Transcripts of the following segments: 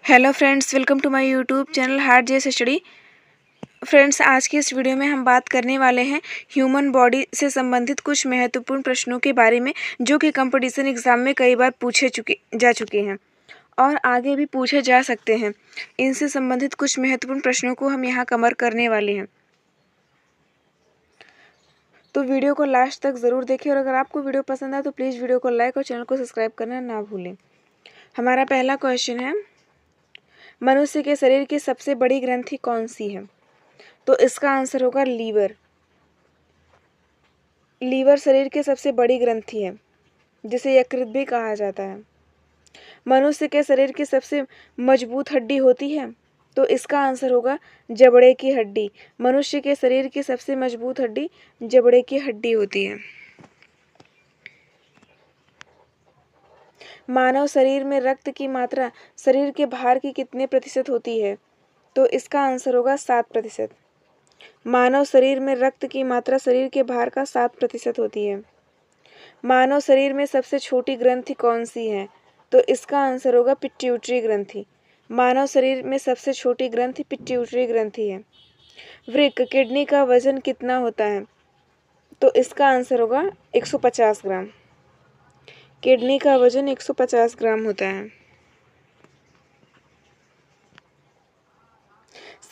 Hello friends, welcome to my YouTube channel hard J study. Friends, आज की इस video में हम बात करने वाले हैं ह्यूमन बॉडी से संबंधित कुछ महत्वपूर्ण प्रश्नों के बारे में, जो कि कंपटीशन एग्जाम में कई बार पूछे जा चुके हैं और आगे भी पूछे जा सकते हैं। इनसे संबंधित कुछ महत्वपूर्ण प्रश्नों को हम यहाँ कवर करने वाले हैं, तो वीडियो को लास्ट तक ज़रूर देखें। और अगर आपको वीडियो पसंद आए तो प्लीज़ वीडियो को लाइक और चैनल को सब्सक्राइब करना ना भूलें। हमारा पहला क्वेश्चन है, मनुष्य के शरीर की सबसे बड़ी ग्रंथि कौन सी है? तो इसका आंसर होगा लीवर। लीवर शरीर की सबसे बड़ी ग्रंथि है, जिसे यकृत भी कहा जाता है। मनुष्य के शरीर की सबसे मजबूत हड्डी होती है, तो इसका आंसर होगा जबड़े की हड्डी। मनुष्य के शरीर की सबसे मजबूत हड्डी जबड़े की हड्डी होती है। मानव शरीर में रक्त की मात्रा शरीर के भार की कितने प्रतिशत होती है? तो इसका आंसर होगा 7%। मानव शरीर में रक्त की मात्रा शरीर के भार का 7% होती है। मानव शरीर में सबसे छोटी ग्रंथि कौन सी है? तो इसका आंसर होगा पिट्यूटरी ग्रंथि। मानव शरीर में सबसे छोटी ग्रंथि पिट्यूटरी ग्रंथि है। वृक्क किडनी का वजन कितना होता है? तो इसका आंसर होगा 150 ग्राम। किडनी का वजन 150 ग्राम होता है।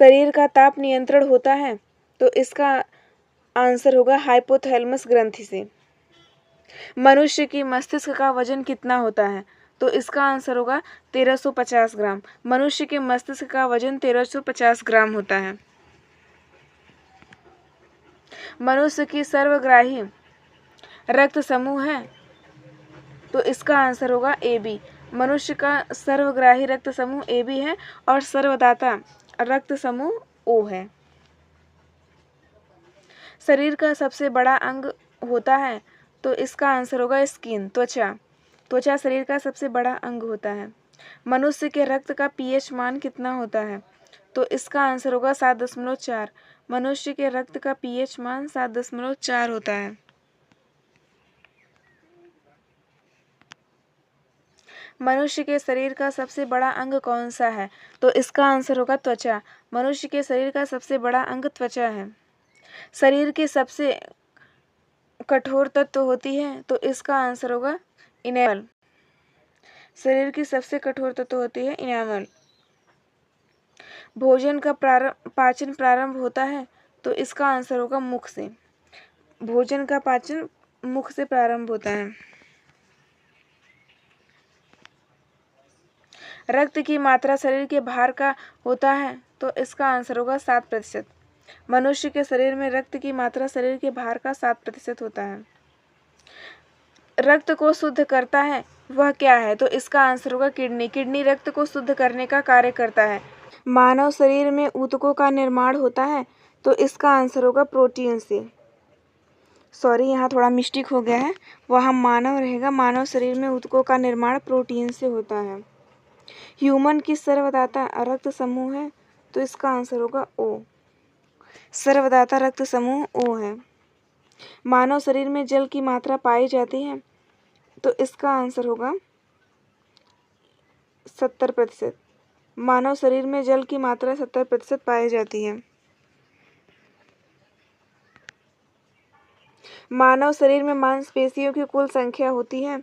शरीर का ताप नियंत्रण होता है, तो इसका आंसर होगा हाइपोथैलेमस ग्रंथि से। मनुष्य की मस्तिष्क का वजन कितना होता है? तो इसका आंसर होगा 1350 ग्राम। मनुष्य के मस्तिष्क का वजन 1350 ग्राम होता है। मनुष्य की सर्वग्राही रक्त समूह है, तो इसका आंसर होगा AB। मनुष्य का सर्वग्राही रक्त समूह AB है और सर्वदाता रक्त समूह O है। शरीर का सबसे बड़ा अंग होता है, तो इसका आंसर होगा स्किन, त्वचा। त्वचा शरीर का सबसे बड़ा अंग होता है। मनुष्य के रक्त का pH मान कितना होता है? तो इसका आंसर होगा 7.4। मनुष्य के रक्त का pH मान 7.4 होता है। मनुष्य के शरीर का सबसे बड़ा अंग कौन सा है? तो इसका आंसर होगा त्वचा। मनुष्य के शरीर का सबसे बड़ा अंग त्वचा है। शरीर की सबसे कठोर तत्व होती है, तो इसका आंसर होगा इनेमल। शरीर की सबसे कठोर तत्व होती है इनेमल। भोजन का पाचन प्रारंभ होता है, तो इसका आंसर होगा मुख से। भोजन का पाचन मुख से प्रारंभ होता है। रक्त की मात्रा शरीर के भार का होता है, तो इसका आंसर होगा 7%। मनुष्य के शरीर में रक्त की मात्रा शरीर के भार का 7% होता है। रक्त को शुद्ध करता है वह क्या है? तो इसका आंसर होगा किडनी। किडनी रक्त को शुद्ध करने का कार्य करता है। मानव शरीर में ऊतकों का निर्माण होता है, तो इसका आंसर होगा प्रोटीन से। सॉरी, यहाँ थोड़ा मिस्टेक हो गया है, वहाँ मानव रहेगा। मानव शरीर में ऊतकों का निर्माण प्रोटीन से होता है। ह्यूमन की सर्वदाता रक्त समूह है, तो इसका आंसर होगा O। सर्वदाता रक्त समूह O है। मानव शरीर में जल की मात्रा पाई जाती है, तो इसका आंसर होगा 70%। मानव शरीर में जल की मात्रा 70% पाई जाती है। मानव शरीर में मांसपेशियों की कुल संख्या होती है,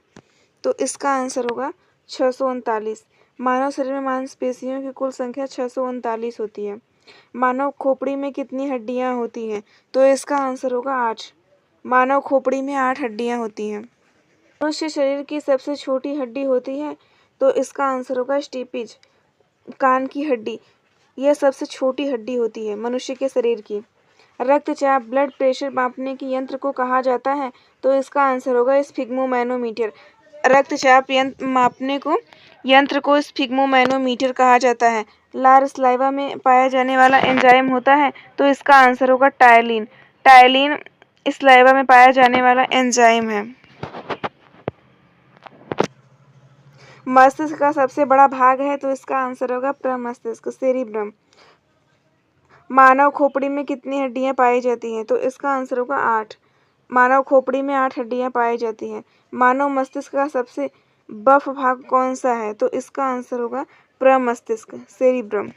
तो इसका आंसर होगा 639। मानव शरीर में मांसपेशियों की कुल संख्या 639 होती है। मानव खोपड़ी में कितनी हड्डियां होती हैं? तो इसका आंसर होगा 8। मानव खोपड़ी में 8 हड्डियां होती हैं। मनुष्य शरीर की सबसे छोटी हड्डी होती है, तो इसका आंसर होगा स्टीपिज, कान की हड्डी। यह सबसे छोटी हड्डी होती है मनुष्य के शरीर की। रक्तचाप ब्लड प्रेशर मापने के यंत्र को कहा जाता है, तो इसका आंसर होगा स्फिग्मोमैनोमीटर। रक्तचाप मापने को यंत्र को स्फिग्मोमैनोमीटर कहा जाता है। लार स्लाइवा में पाया जाने वाला एंजाइम होता है, तो इसका आंसर होगा टायलिन। टायलिन स्लाइवा में पाया जाने वाला एंजाइम है। मस्तिष्क का सबसे बड़ा भाग है, तो इसका आंसर होगा प्रमस्तिष्क, सेरिब्रम। मानव खोपड़ी में कितनी हड्डियां पाई जाती हैं? तो इसका आंसर होगा 8। मानव खोपड़ी में 8 हड्डियां पाई जाती हैं। मानव मस्तिष्क का सबसे बफ भाग कौन सा है? तो इसका आंसर होगा प्रमस्तिष्क सेरिब्रम।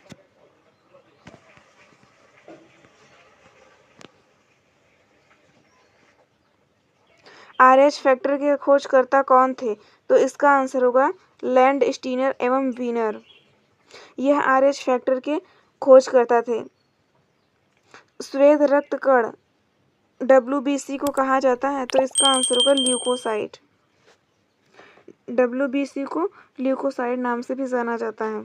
RH फैक्टर के खोजकर्ता कौन थे? तो इसका आंसर होगा लैंड स्टीनर एवं वीनर। यह RH फैक्टर के खोजकर्ता थे। श्वेत रक्त कण WBC को कहा जाता है, तो इसका आंसर होगा ल्यूकोसाइट। WBC को ल्यूकोसाइट नाम से भी जाना जाता है।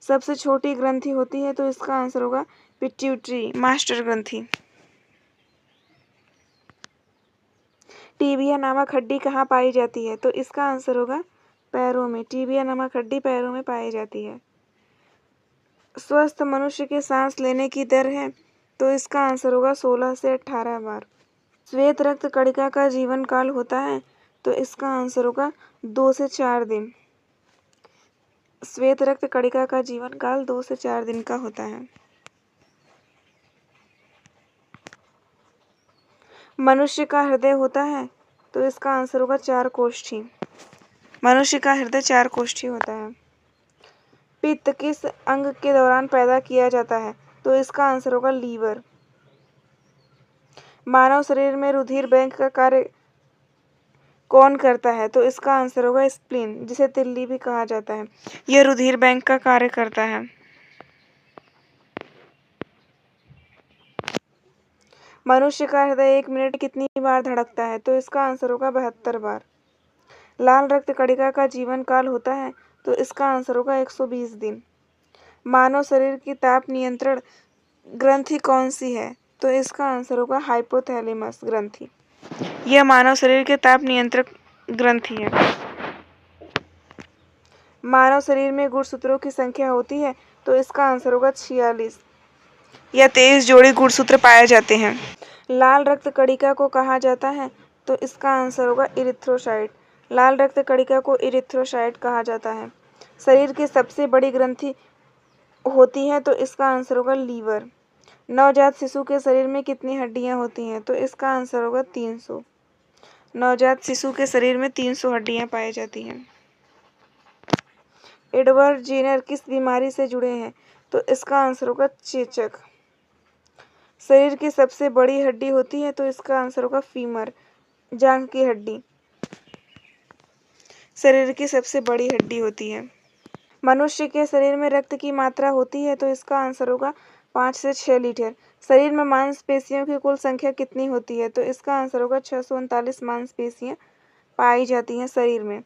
सबसे छोटी ग्रंथि होती है, तो इसका आंसर होगा पिट्यूटरी मास्टर ग्रंथि। टीबिया नामक हड्डी कहाँ पाई जाती है? तो इसका आंसर होगा पैरों में। टीबिया नामक हड्डी पैरों में पाई जाती है। स्वस्थ मनुष्य के सांस लेने की दर है, तो इसका आंसर होगा 16 से 18 बार। श्वेत रक्त कणिका का जीवन काल होता है, तो इसका आंसर होगा 2 से 4 दिन। श्वेत रक्त कणिका का जीवन काल 2 से 4 दिन का होता है। मनुष्य का हृदय होता है, तो इसका आंसर होगा 4 कोष्ठी। मनुष्य का हृदय 4 कोष्ठी होता है। पित्त किस अंग के दौरान पैदा किया जाता है? तो इसका आंसर होगा लीवर। मानव शरीर में रुधिर बैंक का कार्य कौन करता है? तो इसका आंसर होगा स्प्लीन, जिसे तिल्ली भी कहा जाता है। यह रुधिर बैंक का कार्य करता है। मनुष्य का हृदय 1 मिनट कितनी बार धड़कता है? तो इसका आंसर होगा 72 बार। लाल रक्त कणिका का जीवन काल होता है, तो इसका आंसर होगा 120 दिन। मानव शरीर की ताप नियंत्रण ग्रंथि कौन सी है? तो इसका आंसर होगा हाइपोथैलेमस ग्रंथि। यह मानव शरीर के ताप नियंत्रक ग्रंथि है। मानव शरीर में गुणसूत्रों की संख्या होती है, तो इसका आंसर होगा 46 या 23 जोड़ी गुणसूत्र पाए जाते हैं। लाल रक्त कणिका को कहा जाता है, तो इसका आंसर होगा इरिथ्रोसाइट। लाल रक्त कणिका को इरिथ्रोसाइट कहा जाता है। शरीर की सबसे बड़ी ग्रंथि होती है, तो इसका आंसर होगा लीवर। नवजात शिशु के शरीर में कितनी हड्डियां होती हैं? तो इसका आंसर होगा 300। नवजात शिशु के शरीर में 300 हड्डियां पाई जाती हैं। एडवर्ड जेनर किस बीमारी से जुड़े हैं? तो इसका आंसर होगा चेचक। शरीर की सबसे बड़ी हड्डी होती है, तो इसका आंसर होगा फीमर, जांघ की हड्डी शरीर की सबसे बड़ी हड्डी होती है। मनुष्य के शरीर में रक्त की मात्रा होती है, तो इसका आंसर होगा 5 से 6 लीटर। शरीर में मांसपेशियों की कुल संख्या कितनी होती है? तो इसका आंसर होगा 639 मांसपेशियां पाई जाती हैं शरीर में।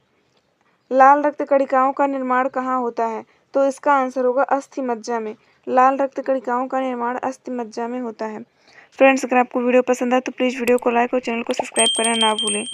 लाल रक्त कणिकाओं का निर्माण कहाँ होता है? तो इसका आंसर होगा अस्थि मज्जा में। लाल रक्त कणिकाओं का निर्माण अस्थि मज्जा में होता है। फ्रेंड्स, अगर आपको वीडियो पसंद आए तो प्लीज़ वीडियो को लाइक और चैनल को सब्सक्राइब करना ना भूलें।